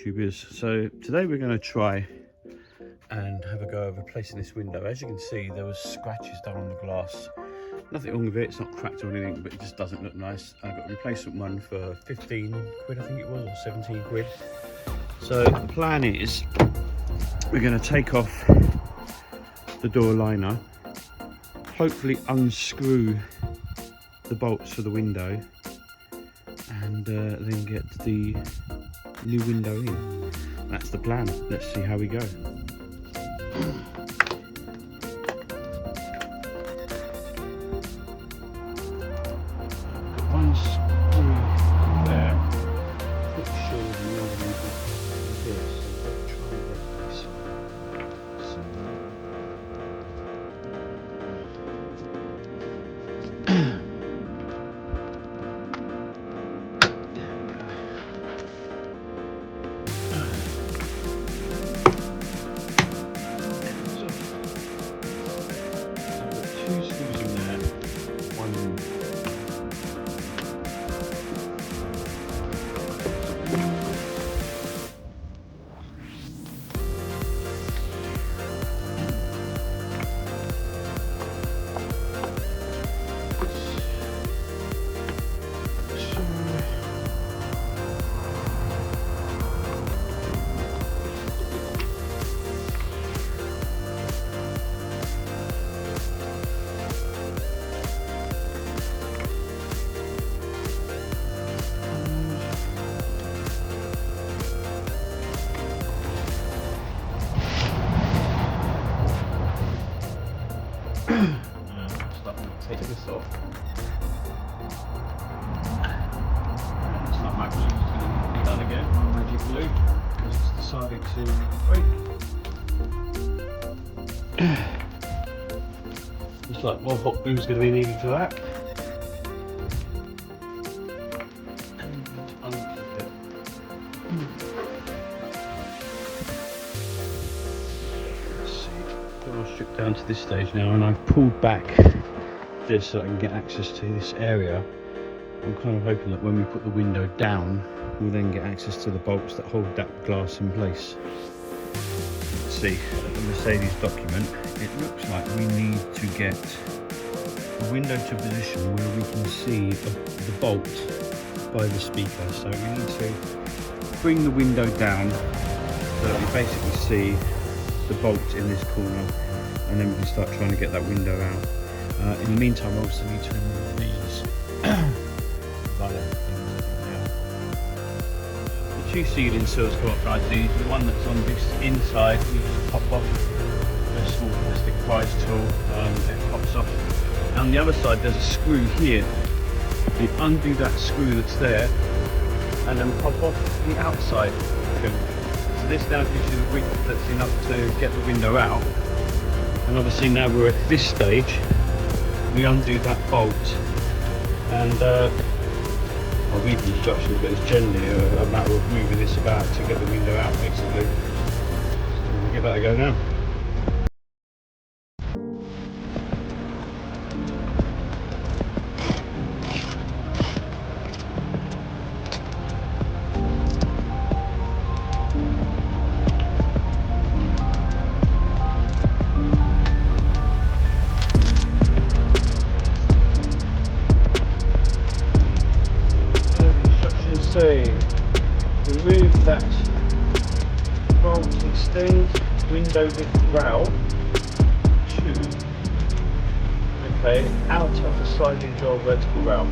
YouTube is. So today we're going to try and have a go of replacing this window. As you can see, there was scratches done on the glass. Nothing wrong with it, it's not cracked or anything, but it just doesn't look nice. I got a replacement one for 15 quid, I think it was, or 17 quid. So the plan is we're going to take off the door liner, hopefully unscrew the bolts for the window, and then get the new window in. That's the plan. Let's see how we go. One screw there. Not sure the other one is this. Take this off. It's not magic, it's going to be done again. Magic glue, because it's decided to break. Looks like more hot glue is going to be needed for that. And unclip it. Let's see. Got all stripped down to this stage now, and I've pulled back this so I can get access to this area. I'm kind of hoping that when we put the window down, we'll then get access to the bolts that hold that glass in place. Let's see, at the Mercedes document, it looks like we need to get the window to a position where we can see the bolt by the speaker. So we need to bring the window down so that we basically see the bolt in this corner, and then we can start trying to get that window out. In the meantime, I also need to remove these The two ceiling seals come up like these. The one that's on this inside, you just pop off a small plastic prise tool, it pops off. And on the other side, there's a screw here. You undo that screw that's there, and then pop off the outside. So this now gives you the width that's enough to get the window out. And obviously now we're at this stage. We undo that bolt, and I'll read the instructions, but it's generally a matter of moving this about to get the window out, basically. So we'll give that a go now. Say, remove that bolt, extend window lift rail out of the sliding door vertical rail.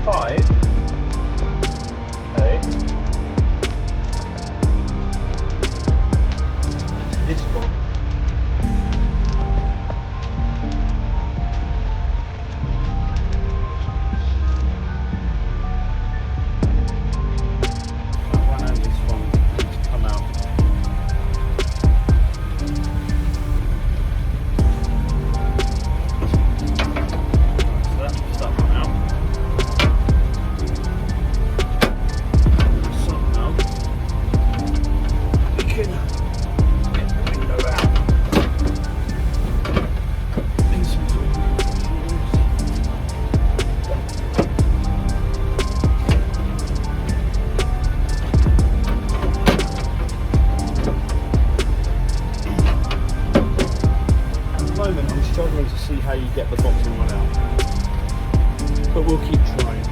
ML55. Okay. This one. That one and this one need to come out. So that's that one out. So now we can get the window out. I'm struggling to see how you get the bottom one out, but we'll keep trying.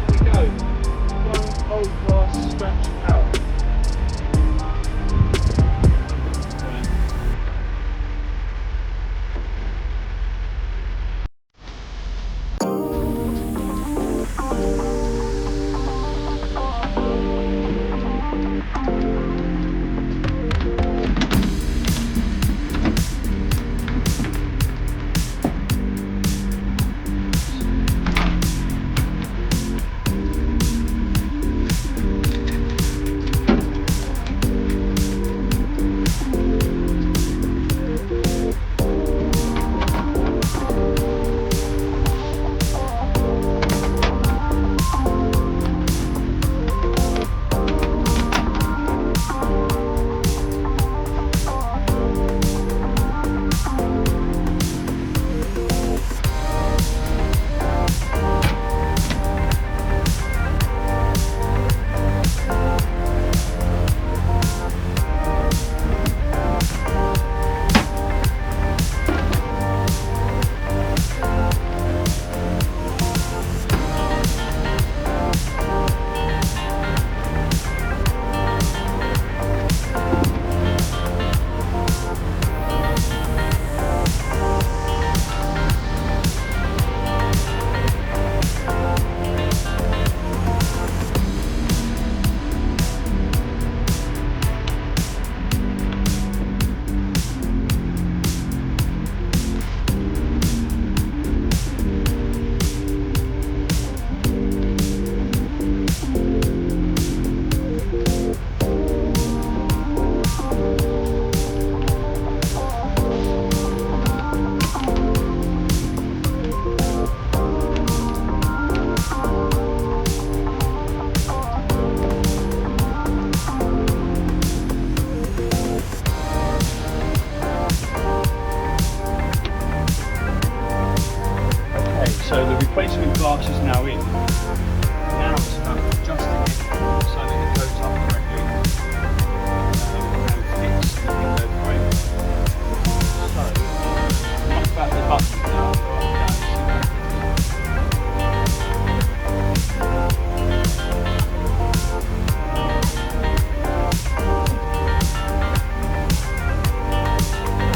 Here we go. One old glass scratch out. So the replacement glass is now in. Now it's about adjusting it so that it goes up correctly and fits the window frame. So, knock back the button now, go up and down,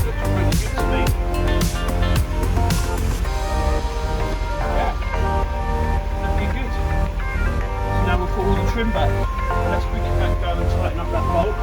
looks pretty good to me. Put all the trim back. Let's bring it back down and tighten up that bolt.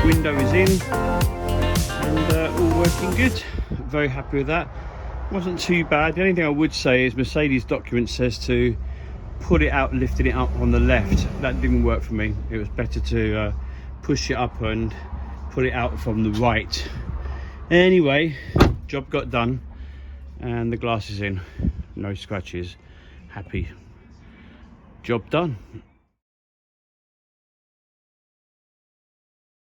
Window is in and all working good. Very happy with that. Wasn't too bad. The only thing I would say is Mercedes document says to put it out, lifting it up on the left. That didn't work for me. It was better to push it up and put it out from the right. Anyway, job got done and the glass is in. No scratches. Happy. job done.